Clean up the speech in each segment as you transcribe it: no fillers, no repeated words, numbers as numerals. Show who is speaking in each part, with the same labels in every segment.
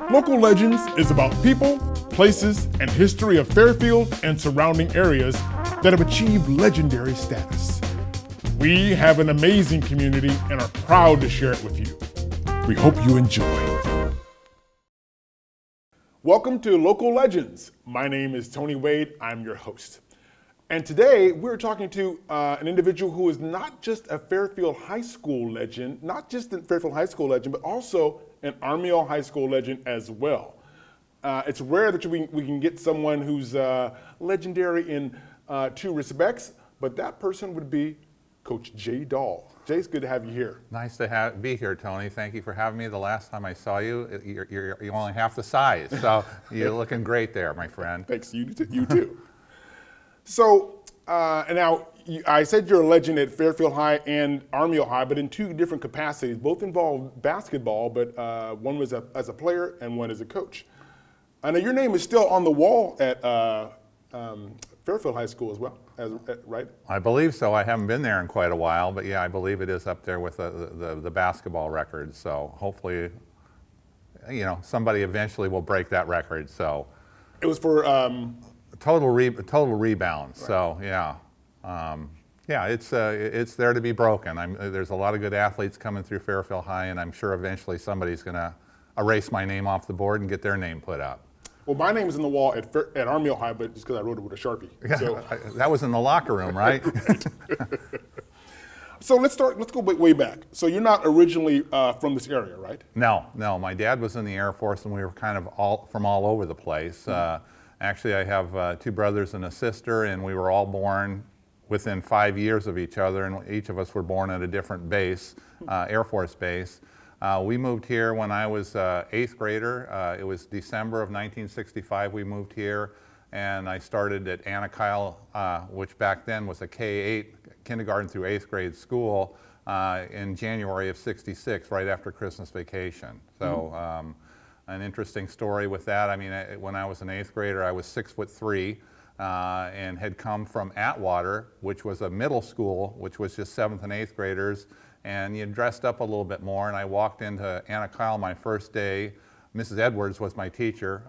Speaker 1: Local Legends is about people, places, and history of Fairfield and surrounding areas that have achieved legendary status. We have an amazing community and are proud to share it with you. We hope you enjoy. Welcome to Local Legends. My name is Tony Wade. I'm your host. And today we're talking to an individual who is not just a Fairfield High School legend, but also an Armiel High School legend as well. It's rare that we can get someone who's legendary in two respects, but that person would be Coach Jay Dahl. Jay, it's good to have you here.
Speaker 2: Nice to be here, Tony. Thank you for having me. The last time I saw you, you're only half the size, so you're looking great there, my friend.
Speaker 1: Thanks, you too. So, and now I said you're a legend at Fairfield High and Armiel High, but in two different capacities. Both involve basketball, but one was as a player and one as a coach. I know your name is still on the wall at Fairfield High School as well, right?
Speaker 2: I believe so. I haven't been there in quite a while, but yeah, I believe it is up there with the basketball record. So hopefully, somebody eventually will break that record. So
Speaker 1: it was for
Speaker 2: total rebound. Right. So yeah, it's there to be broken. There's a lot of good athletes coming through Fairfield High, and I'm sure eventually somebody's going to erase my name off the board and get their name put up.
Speaker 1: Well, my name is on the wall at Armiel High, but just because I wrote it with a Sharpie. So.
Speaker 2: That was in the locker room, right?
Speaker 1: So let's go way back. So you're not originally from this area, right?
Speaker 2: No. My dad was in the Air Force, and we were kind of from all over the place. Mm-hmm. Actually, I have two brothers and a sister, and we were all born within 5 years of each other, and each of us were born at a different base, Air Force base. We moved here when I was 8th grader. It was December of 1965 we moved here, and I started at Anna Kyle, which back then was a K-8, kindergarten through 8th grade school, in January of '66, right after Christmas vacation. So an interesting story with that. I mean, when I was an 8th grader, I was 6'3", and had come from Atwater, which was a middle school, which was just 7th and 8th graders. And you dressed up a little bit more, and I walked into Anna Kyle my first day. Mrs. Edwards was my teacher.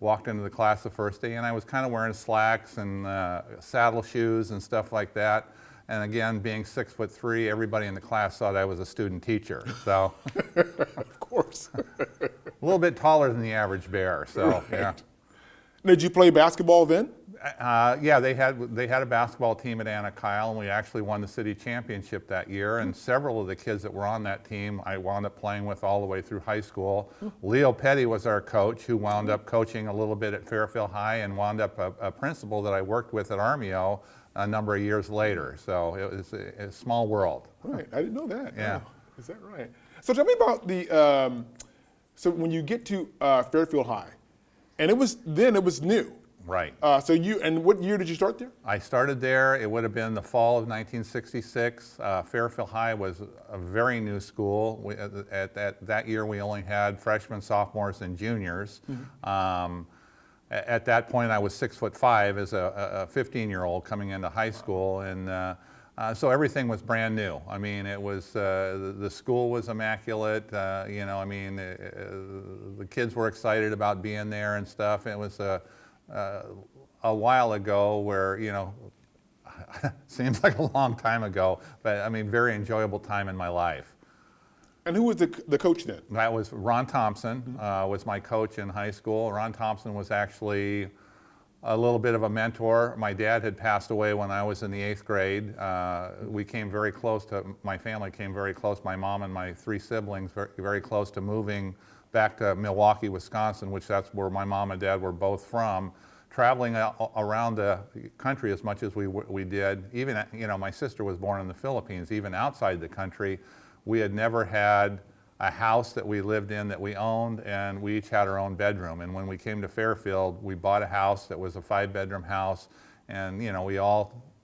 Speaker 2: Walked into the class the first day, and I was kind of wearing slacks and saddle shoes and stuff like that. And again, being 6'3", everybody in the class thought I was a student teacher. So,
Speaker 1: of course,
Speaker 2: a little bit taller than the average bear. So, right. Yeah.
Speaker 1: Did you play basketball then?
Speaker 2: Yeah, they had a basketball team at Anna Kyle, and we actually won the city championship that year. And several of the kids that were on that team, I wound up playing with all the way through high school. Leo Petty was our coach, who wound up coaching a little bit at Fairfield High and wound up a principal that I worked with at Armiel a number of years later. So it was a small world.
Speaker 1: Right, I didn't know that.
Speaker 2: Yeah.
Speaker 1: Oh, is that right? So tell me about the. So when you get to Fairfield High, and it was new.
Speaker 2: Right.
Speaker 1: And what year did you start there?
Speaker 2: I started there, it would have been the fall of 1966. Fairfield High was a very new school. At that year, we only had freshmen, sophomores, and juniors. Mm-hmm. At that point, I was 6'5" as a 15-year-old coming into high school, and so everything was brand new. I mean, it was the school was immaculate. The kids were excited about being there and stuff. It was a while ago where, seems like a long time ago, but I mean, very enjoyable time in my life.
Speaker 1: And who was the coach then?
Speaker 2: That was Ron Thompson, was my coach in high school. Ron Thompson was actually a little bit of a mentor. My dad had passed away when I was in the 8th grade. My family came very close, my mom and my 3 siblings, very, very close to moving back to Milwaukee, Wisconsin, which that's where my mom and dad were both from, traveling around the country as much as we did. Even, my sister was born in the Philippines. Even outside the country, we had never had a house that we lived in that we owned, and we each had our own bedroom. And when we came to Fairfield, we bought a house that was a 5-bedroom house, and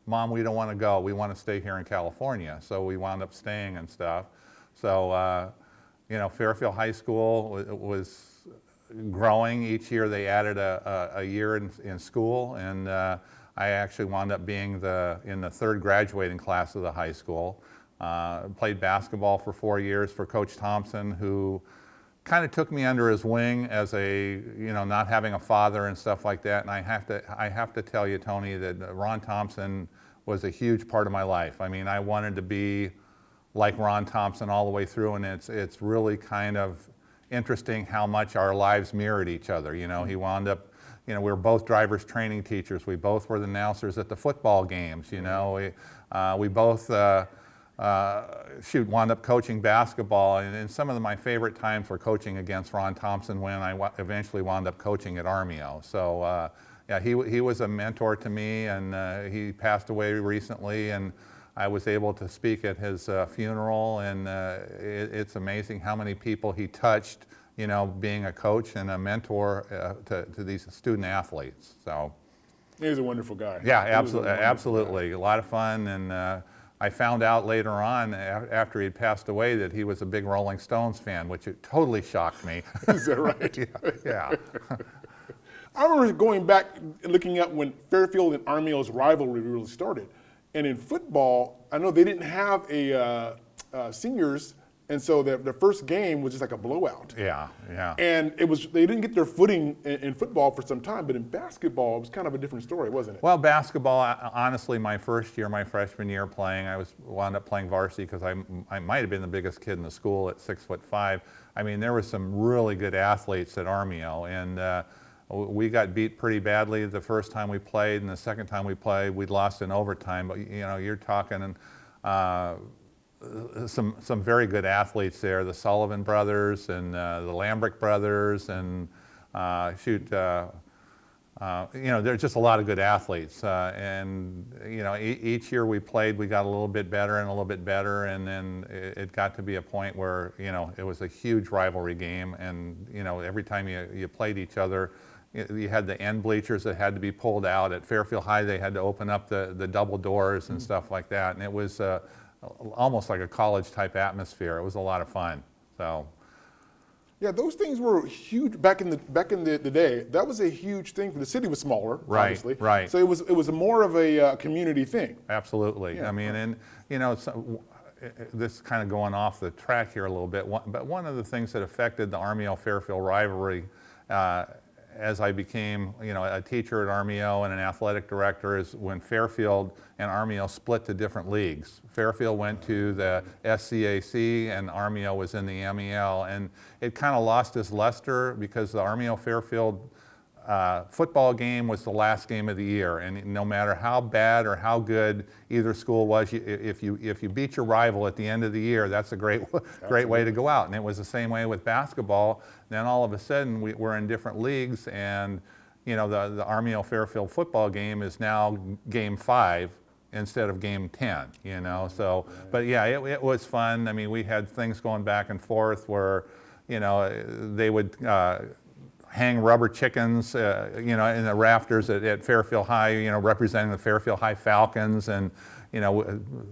Speaker 2: Mom, we don't want to go. We want to stay here in California. So we wound up staying and stuff. So, Fairfield High School was growing. Each year they added a year in school, and I actually wound up being in the 3rd graduating class of the high school. Played basketball for 4 years for Coach Thompson, who kind of took me under his wing as not having a father and stuff like that. And I have to tell you, Tony, that Ron Thompson was a huge part of my life. I mean, I wanted to be like Ron Thompson all the way through, and it's really kind of interesting how much our lives mirrored each other. He wound up, we were both drivers training teachers. We both were the announcers at the football games. We both wound up coaching basketball, and some of my favorite times were coaching against Ron Thompson when I eventually wound up coaching at Armio. So yeah, he was a mentor to me, and he passed away recently, and I was able to speak at his funeral, and it's amazing how many people he touched, being a coach and a mentor to these student athletes. So
Speaker 1: he was a wonderful guy.
Speaker 2: Yeah, absolutely. A lot of fun, and I found out later on after he'd passed away that he was a big Rolling Stones fan, which totally shocked me.
Speaker 1: Is that right?
Speaker 2: Yeah.
Speaker 1: I remember going back and looking at when Fairfield and Armio's rivalry really started. And in football, I know they didn't have seniors, and so the first game was just like a blowout.
Speaker 2: Yeah.
Speaker 1: And they didn't get their footing in football for some time, but in basketball, it was kind of a different story, wasn't it?
Speaker 2: Well, basketball, honestly, my freshman year playing, I wound up playing varsity because I might have been the biggest kid in the school at 6'5". I mean, there were some really good athletes at Armio, and we got beat pretty badly the first time we played, and the second time we played, we'd lost in overtime. But you're talking some very good athletes there, the Sullivan brothers and the Lambrick brothers, and there's just a lot of good athletes. Each year we played, we got a little bit better and a little bit better, and then it got to be a point where it was a huge rivalry game, and every time you played each other, you had the end bleachers that had to be pulled out. At Fairfield High, they had to open up the double doors and stuff like that, and it was almost like a college type atmosphere. It was a lot of fun. So
Speaker 1: yeah, those things were huge back in the day. That was a huge thing. For the city was smaller, obviously.
Speaker 2: Right.
Speaker 1: So it was more of a community thing.
Speaker 2: Absolutely. Yeah. I mean, and this is kind of going off the track here a little bit, but one of the things that affected the Armio-Fairfield rivalry as I became, a teacher at Armio and an athletic director, is when Fairfield and Armio split to different leagues. Fairfield went to the SCAC and Armio was in the MEL, and it kind of lost its luster because the Armio-Fairfield football game was the last game of the year, and no matter how bad or how good either school was, if you beat your rival at the end of the year, that's a great way to go out. And it was the same way with basketball. Then all of a sudden we're in different leagues, and the Armio-Fairfield football game is now game 5 instead of game 10. So but yeah, it was fun. I mean, we had things going back and forth where they would hang rubber chickens, in the rafters at Fairfield High, representing the Fairfield High Falcons, and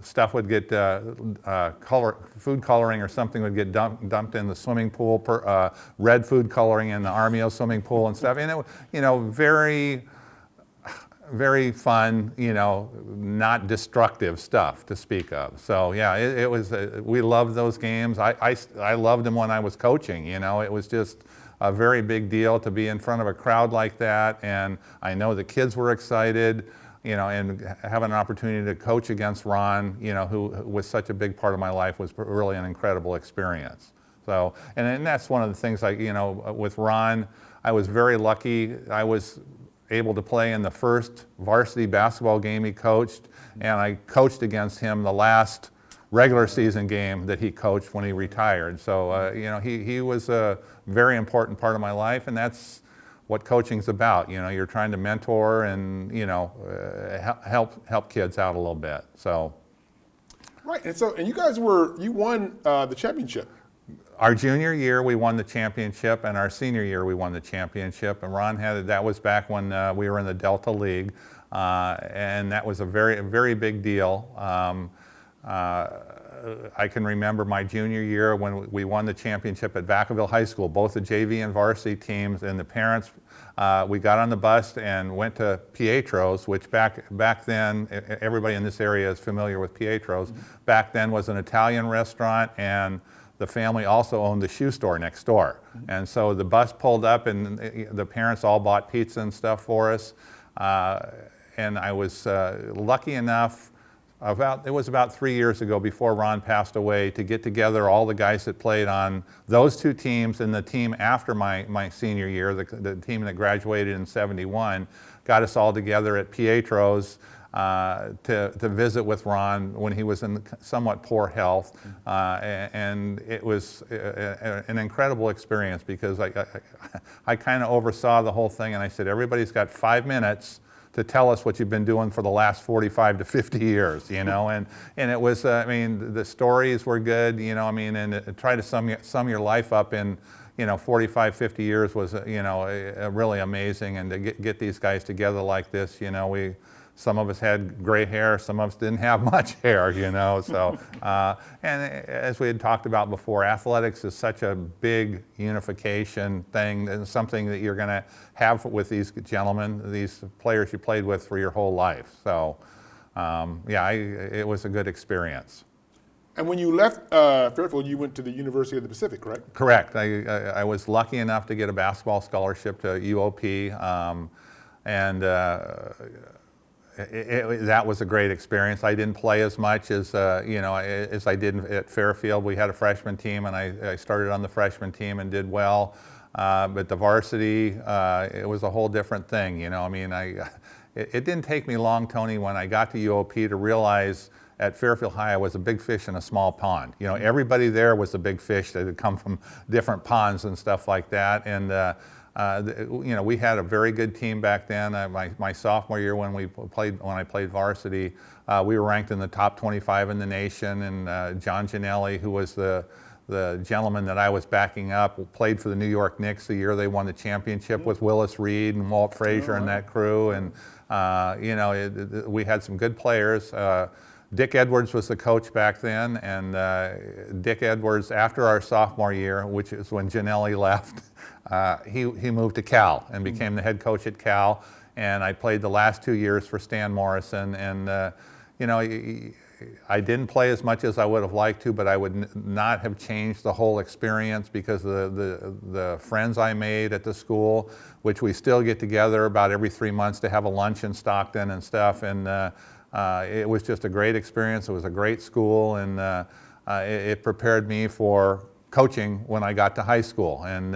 Speaker 2: stuff would get food coloring or something would get dumped in the swimming pool, red food coloring in the Armio swimming pool and stuff, and it, very, very fun, not destructive stuff to speak of. So yeah, it was. We loved those games. I loved them when I was coaching. It was just a very big deal to be in front of a crowd like that, and I know the kids were excited, and having an opportunity to coach against Ron, who was such a big part of my life, was really an incredible experience. So, and that's one of the things, with Ron, I was very lucky. I was able to play in the first varsity basketball game he coached, and I coached against him the last regular season game that he coached when he retired. So, he was a very important part of my life, and that's what coaching's about. You're trying to mentor and, help kids out a little bit. So.
Speaker 1: Right, and you guys won the championship.
Speaker 2: Our junior year, we won the championship, and our senior year, we won the championship. And Ron that was back when we were in the Delta League, and that was a very, very big deal. I can remember my junior year when we won the championship at Vacaville High School, both the JV and varsity teams, and the parents, we got on the bus and went to Pietro's, which back then, everybody in this area is familiar with Pietro's. Back then was an Italian restaurant, and the family also owned the shoe store next door. And so the bus pulled up and the parents all bought pizza and stuff for us. And I was lucky enough, it was about 3 years ago before Ron passed away, to get together all the guys that played on those two teams and the team after my senior year, the team that graduated in '71, got us all together at Pietro's to visit with Ron when he was in somewhat poor health. And it was an incredible experience because I kind of oversaw the whole thing, and I said, everybody's got 5 minutes to tell us what you've been doing for the last 45 to 50 years, you know, and it was, I mean, the stories were good, you know, I mean, and try to sum your life up in, you know, 45, 50 years was, you know, really amazing, and to get these guys together like this, you know, some of us had gray hair, some of us didn't have much hair, you know, so, and as we had talked about before, athletics is such a big unification thing, and something that you're gonna have with these gentlemen, these players you played with for your whole life. So, yeah, it was a good experience.
Speaker 1: And when you left Fairfield, you went to the University of the Pacific, correct?
Speaker 2: Correct. I was lucky enough to get a basketball scholarship to UOP, and that was a great experience. I didn't play as much as you know, as I did at Fairfield. We had a freshman team, and I started on the freshman team and did well. But the varsity, it was a whole different thing. You know, I mean, it didn't take me long, Tony, when I got to UOP to realize at Fairfield High I was a big fish in a small pond. You know, everybody there was a big fish that had come from different ponds and stuff like that. And you know, we had a very good team back then. My sophomore year when I played varsity, we were ranked in the top 25 in the nation. And John Gianelli, who was the gentleman that I was backing up, played for the New York Knicks the year they won the championship with Willis Reed and Walt Frazier and that crew. And you know, we had some good players. Dick Edwards was the coach back then, and Dick Edwards, after our sophomore year, which is when Gianelli left, he moved to Cal and became the head coach at Cal. And I played the last 2 years for Stan Morrison. And you know, I didn't play as much as I would have liked to, but I would not have changed the whole experience because the friends I made at the school, which we still get together about every 3 months to have a lunch in Stockton and stuff. And it was just a great experience. It was a great school, and it prepared me for coaching when I got to high school. And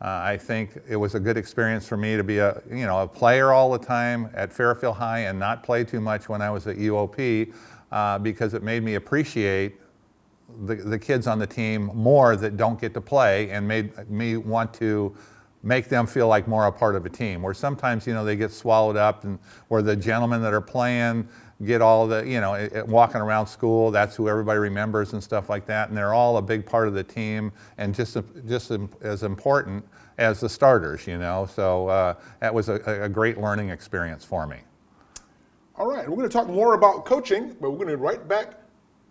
Speaker 2: I think it was a good experience for me to be a player all the time at Fairfield High and not play too much when I was at UOP, because it made me appreciate the kids on the team more that don't get to play, and made me want to make them feel like more a part of a team, where sometimes, you know, they get swallowed up, and where the gentlemen that are playing get all the, you know, walking around school, that's who everybody remembers and stuff like that, and they're all a big part of the team and just as important as the starters, you know. So that was a great learning experience for me.
Speaker 1: All right, we're going to talk more about coaching, but we're going to be right back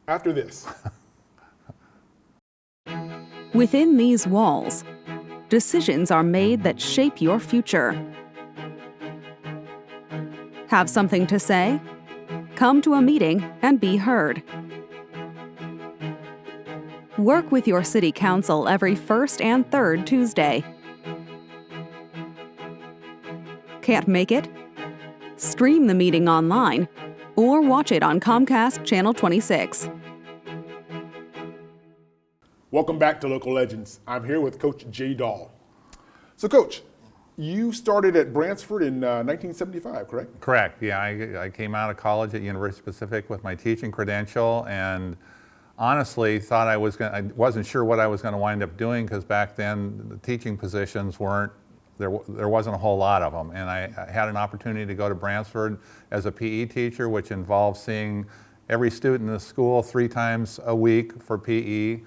Speaker 1: after this.
Speaker 3: Within these walls, decisions are made that shape your future. Have something to say? Come to a meeting and be heard. Work with your city council every first and third Tuesday. Can't make it? Stream the meeting online or watch it on Comcast Channel 26.
Speaker 1: Welcome back to Local Legends. I'm here with Coach Jay Dahl. So, Coach, you started at Bransford in 1975, correct?
Speaker 2: Correct. Yeah, I came out of college at University Pacific with my teaching credential, and honestly thought I wasn't sure what I was going to wind up doing, because back then the teaching positions there wasn't a whole lot of them, and I had an opportunity to go to Bransford as a PE teacher, which involved seeing every student in the school 3 times a week for PE.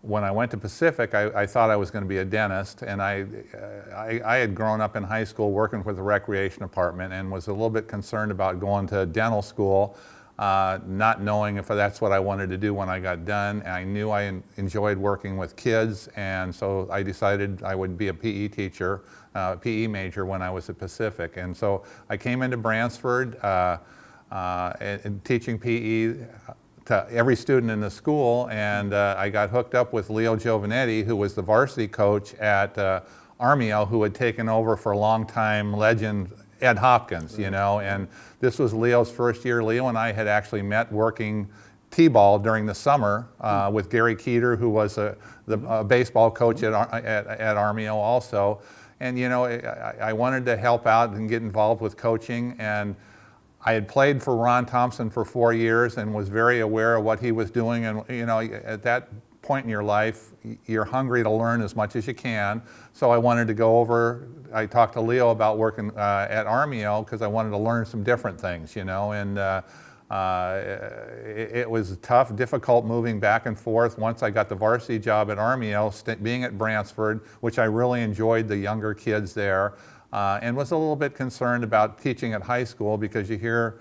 Speaker 2: When I went to Pacific, I thought I was going to be a dentist, and I had grown up in high school working with the recreation department and was a little bit concerned about going to dental school, not knowing if that's what I wanted to do when I got done. And I knew I enjoyed working with kids, and so I decided I would be a PE teacher, PE major when I was at Pacific. And so I came into Bransford and teaching PE to every student in the school, and I got hooked up with Leo Giovanetti, who was the varsity coach at Armio, who had taken over for a longtime legend Ed Hopkins, you know, and this was Leo's first year. Leo and I had actually met working T-ball during the summer with Gary Keeter, who was the baseball coach at Armio also. And you know, I wanted to help out and get involved with coaching, and I had played for Ron Thompson for 4 years and was very aware of what he was doing. And you know, at that point in your life, you're hungry to learn as much as you can. So I wanted to go over. I talked to Leo about working at Armio because I wanted to learn some different things, you know. And it was tough, difficult moving back and forth. Once I got the varsity job at Armio, being at Bransford, which I really enjoyed the younger kids there, and was a little bit concerned about teaching at high school because you hear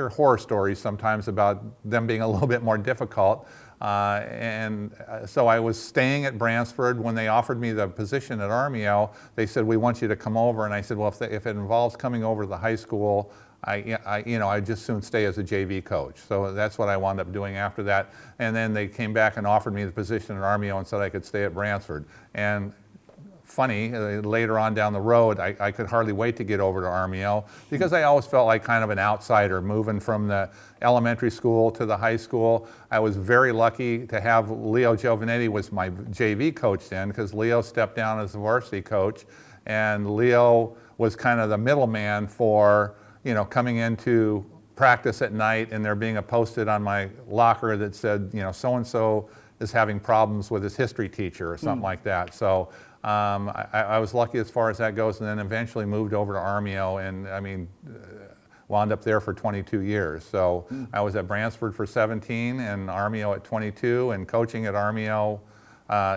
Speaker 2: horror stories sometimes about them being a little bit more difficult. So I was staying at Bransford. When they offered me the position at Armio, they said, "We want you to come over." And I said, "Well, if it involves coming over to the high school, I'd just soon stay as a JV coach." So that's what I wound up doing after that. And then they came back and offered me the position at Armio and said I could stay at Bransford. And funny, later on down the road, I could hardly wait to get over to Armio because I always felt like kind of an outsider moving from the elementary school to the high school. I was very lucky to have Leo Giovanetti was my JV coach then, because Leo stepped down as the varsity coach, and Leo was kind of the middleman for, you know, coming into practice at night and there being a post-it on my locker that said, you know, so-and-so is having problems with his history teacher or something like that. So I was lucky as far as that goes, and then eventually moved over to Armio, and I mean, wound up there for 22 years. So I was at Bransford for 17 and Armio at 22, and coaching at Armio,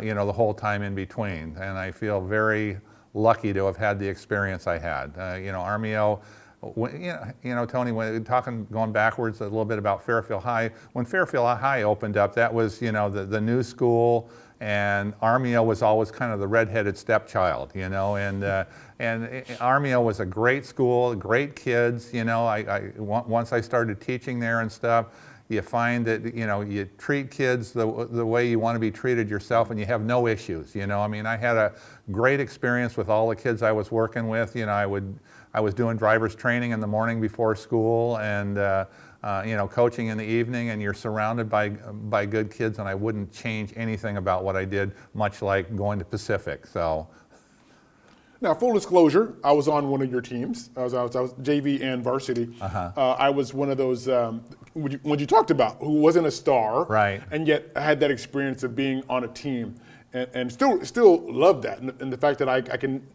Speaker 2: you know, the whole time in between. And I feel very lucky to have had the experience I had. You know, Armio, you know, Tony, when going backwards a little bit about Fairfield High, when Fairfield High opened up, that was, you know, the new school, and Armio was always kind of the redheaded stepchild, you know, and Armio was a great school, great kids, you know. Once I started teaching there and stuff, you find that, you know, you treat kids the way you want to be treated yourself, and you have no issues, you know. I mean, I had a great experience with all the kids I was working with. You know, I was doing driver's training in the morning before school, and you know, coaching in the evening, and you're surrounded by good kids, and I wouldn't change anything about what I did, much like going to Pacific. So.
Speaker 1: Now, full disclosure, I was on one of your teams. I was JV and varsity. I was one of those ones you talked about, who wasn't a star,
Speaker 2: right,
Speaker 1: and yet had that experience of being on a team, and still love that, and the fact that I can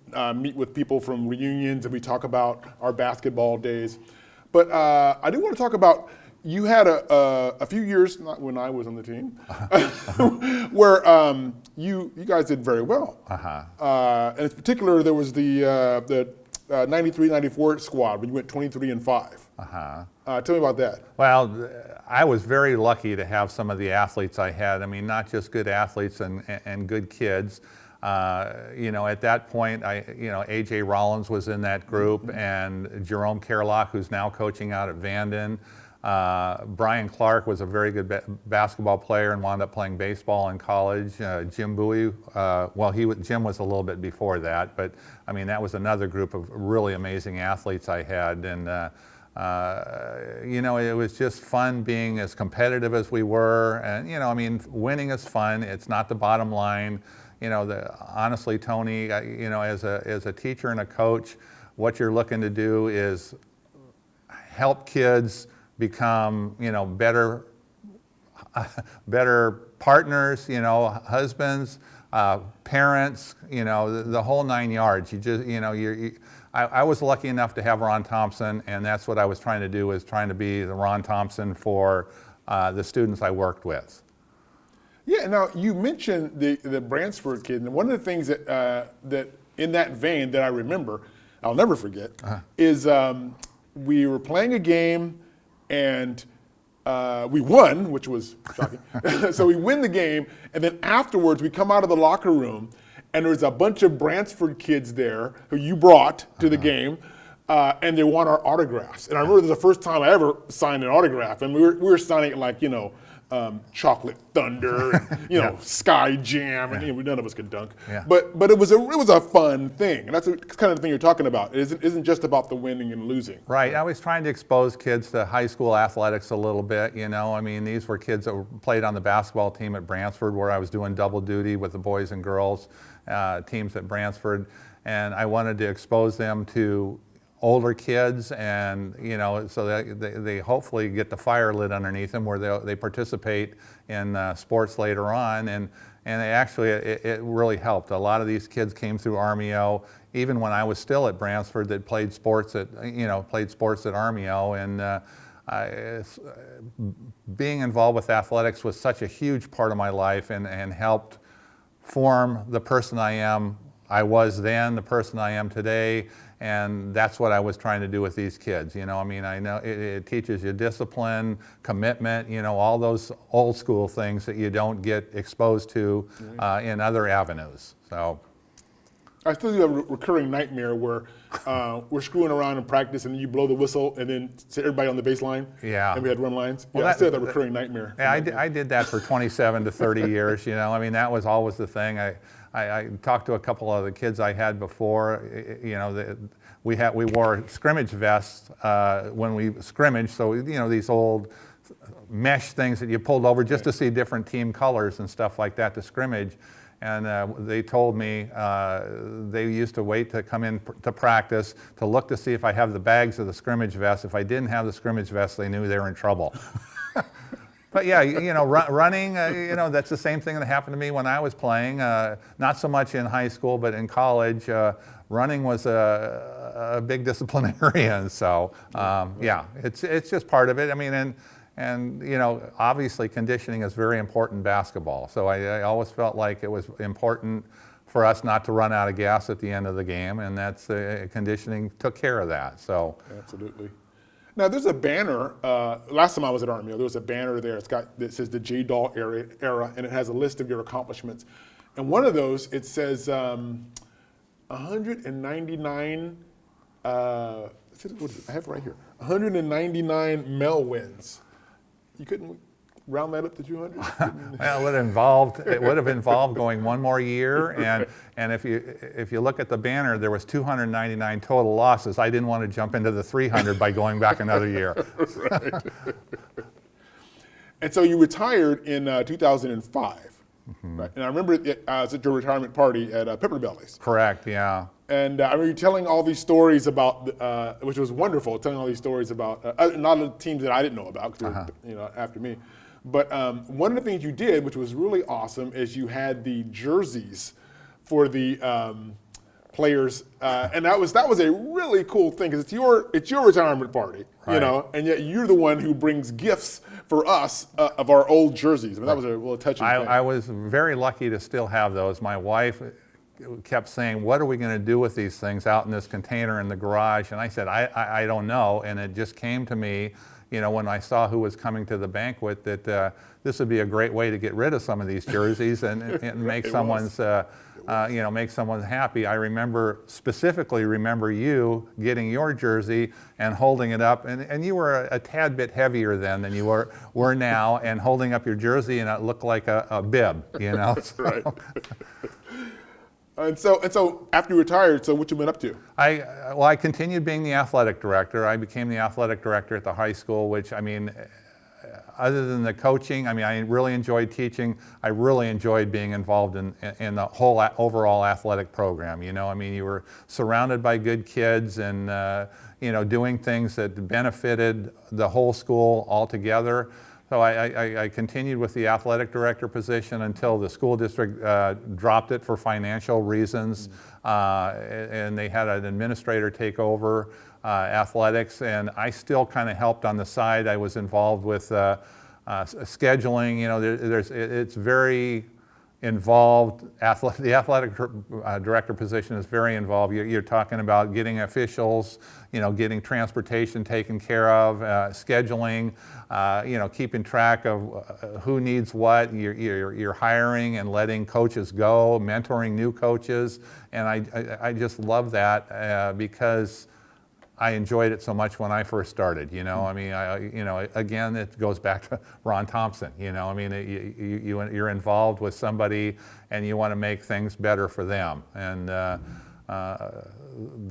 Speaker 1: meet with people from reunions and we talk about our basketball days. But I do want to talk about, you had a few years, not when I was on the team, where you guys did very well. And in particular, there was the 93-94 squad when you went 23-5. Tell me about that.
Speaker 2: Well, I was very lucky to have some of the athletes I had. I mean, not just good athletes and good kids. You know, at that point, A.J. Rollins was in that group, and Jerome Kerlock, who's now coaching out at Vanden. Brian Clark was a very good basketball player and wound up playing baseball in college. Jim Bowie, Jim was a little bit before that, but I mean, that was another group of really amazing athletes I had. And you know, it was just fun being as competitive as we were. And, you know, I mean, winning is fun. It's not the bottom line. You know, honestly, Tony, you know, as a teacher and a coach, what you're looking to do is help kids become, you know, better partners, you know, husbands, parents, you know, the whole 9 yards. You just, you know, I was lucky enough to have Ron Thompson, and that's what I was trying to do, is trying to be the Ron Thompson for the students I worked with.
Speaker 1: Yeah, now you mentioned the Bransford kid, and one of the things that in that vein that I remember, I'll never forget, is we were playing a game and we won, which was shocking. So we win the game, and then afterwards we come out of the locker room, and there's a bunch of Bransford kids there who you brought to the game, and they want our autographs. And I remember the first time I ever signed an autograph, and we were signing it like, Chocolate Thunder, and, Sky Jam, and none of us could dunk.
Speaker 2: Yeah.
Speaker 1: But it was a fun thing, and that's the kind of thing you're talking about. It isn't just about the winning and losing.
Speaker 2: Right. I was trying to expose kids to high school athletics a little bit. These were kids that played on the basketball team at Bransford, where I was doing double duty with the boys and girls teams at Bransford, and I wanted to expose them to older kids, and so that they hopefully get the fire lit underneath them, where they participate in sports later on, and it really helped. A lot of these kids came through Armio, even when I was still at Bransford, that played sports at Armio, and being involved with athletics was such a huge part of my life, and helped form the person I was then, the person I am today. And that's what I was trying to do with these kids. I know it teaches you discipline, commitment, all those old school things that you don't get exposed to in other avenues. So
Speaker 1: I still do have a recurring nightmare where we're screwing around in practice, and you blow the whistle, and then everybody on the baseline.
Speaker 2: Yeah.
Speaker 1: And we had run lines.
Speaker 2: Well,
Speaker 1: I still have that recurring nightmare.
Speaker 2: Yeah, I did that for 27 to 30 years. That was always the thing. I talked to a couple of the kids I had before. We wore scrimmage vests when we scrimmaged. So these old mesh things that you pulled over just to see different team colors and stuff like that to scrimmage. And they told me they used to wait to come in to practice to look to see if I have the bags of the scrimmage vest. If I didn't have the scrimmage vest, they knew they were in trouble. But yeah, running, that's the same thing that happened to me when I was playing. Not so much in high school, but in college, running was a big disciplinarian. So it's just part of it. And obviously conditioning is very important in basketball. So I always felt like it was important for us not to run out of gas at the end of the game, and that's conditioning took care of that. So
Speaker 1: absolutely. Now, there's a banner. Last time I was at Armio, there was a banner there. That says the Jay Dahl era, and it has a list of your accomplishments. And one of those, it says 199. What is it? I have it right here. 199 Mel wins. You couldn't round that up to 200?
Speaker 2: Well, it would have involved going one more year, and if you look at the banner, there was 299 total losses. I didn't want to jump into the 300 by going back another year.
Speaker 1: Right. And so you retired in 2005. Mm-hmm. Right? And I remember I was at your retirement party at Pepper Belly's.
Speaker 2: Correct, yeah.
Speaker 1: And I remember you telling all these stories about, which was wonderful, telling all these stories about a lot of the teams that I didn't know about, because they were, after me. But one of the things you did, which was really awesome, is you had the jerseys for the players, and that was a really cool thing, because it's your retirement party,
Speaker 2: right.
Speaker 1: And yet you're the one who brings gifts for us of our old jerseys. That was a real touching thing.
Speaker 2: I was very lucky to still have those. My wife kept saying, "What are we going to do with these things out in this container in the garage?" And I said, I don't know. And it just came to me, when I saw who was coming to the banquet, that this would be a great way to get rid of some of these jerseys and make someone's, make someone happy. I specifically remember you getting your jersey and holding it up, and you were a tad bit heavier then than you were now, and holding up your jersey, and it looked like a bib,
Speaker 1: That's right. And so after you retired, so what you been up to?
Speaker 2: I continued being the athletic director. I became the athletic director at the high school, which, other than the coaching, I really enjoyed teaching. I really enjoyed being involved in the whole overall athletic program. You were surrounded by good kids and, doing things that benefited the whole school altogether. So I continued with the athletic director position until the school district dropped it for financial reasons, and they had an administrator take over athletics, and I still kind of helped on the side. I was involved with scheduling. It's very involved. The athletic director position is very involved. You're talking about getting officials, getting transportation taken care of, scheduling, keeping track of who needs what. You're hiring and letting coaches go, mentoring new coaches, and I just love that because I enjoyed it so much when I first started. You know, I mean, again, it goes back to Ron Thompson. You know, I mean, you're involved with somebody, and you want to make things better for them. And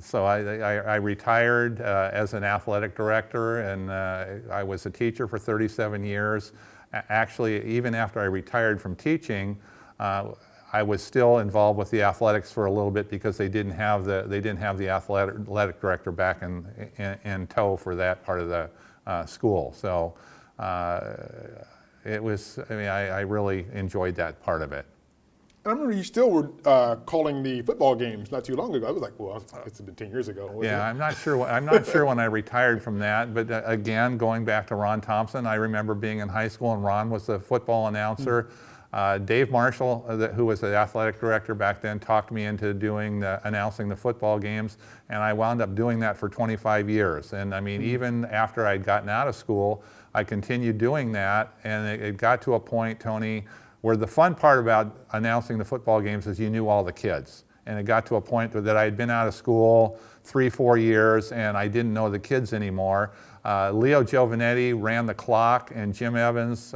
Speaker 2: so I retired as an athletic director, and I was a teacher for 37 years. Actually, even after I retired from teaching, I was still involved with the athletics for a little bit because they didn't have the athletic director back in tow for that part of the school. So it was. I mean, I really enjoyed that part of it.
Speaker 1: I remember you still were calling the football games not too long ago. I was like, well, it's been 10 years ago.
Speaker 2: Yeah, I'm not sure. I'm not sure when I retired from that. But again, going back to Ron Thompson, I remember being in high school and Ron was the football announcer. Dave Marshall, who was the athletic director back then, talked me into announcing the football games, and I wound up doing that for 25 years. And I mean, even after I'd gotten out of school, I continued doing that, and it got to a point, Tony, where the fun part about announcing the football games is you knew all the kids. And it got to a point that I had been out of school 3-4 years, and I didn't know the kids anymore. Leo Giovanetti ran the clock, and Jim Evans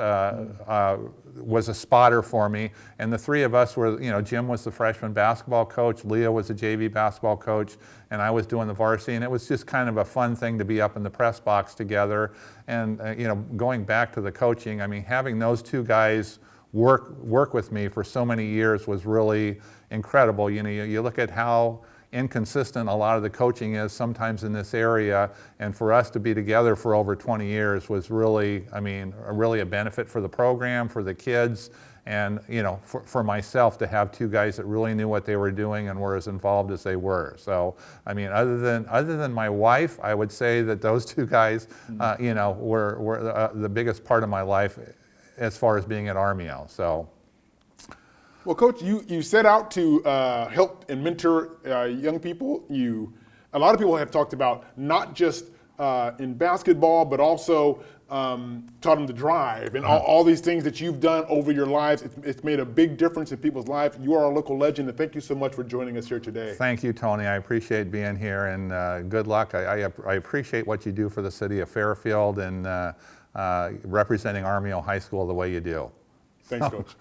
Speaker 2: was a spotter for me. And the three of us were, you know, Jim was the freshman basketball coach, Leo was the JV basketball coach, and I was doing the varsity. And it was just kind of a fun thing to be up in the press box together. And, you know, going back to the coaching, I mean, having those two guys work with me for so many years was really incredible. You know, you look at how inconsistent a lot of the coaching is sometimes in this area, and for us to be together for over 20 years was really, I mean, really a benefit for the program, for the kids, and, you know, for myself to have two guys that really knew what they were doing and were as involved as they were. So, I mean, other than my wife, I would say that those two guys, you know, were the biggest part of my life as far as being at Armio. So.
Speaker 1: Well, Coach, you set out to help and mentor young people. A lot of people have talked about not just in basketball, but also taught them to drive and all these things that you've done over your lives. It's made a big difference in people's lives. You are a local legend, and thank you so much for joining us here today.
Speaker 2: Thank you, Tony. I appreciate being here, and good luck. I appreciate what you do for the city of Fairfield and representing Armio High School the way you do.
Speaker 1: Thanks, Coach.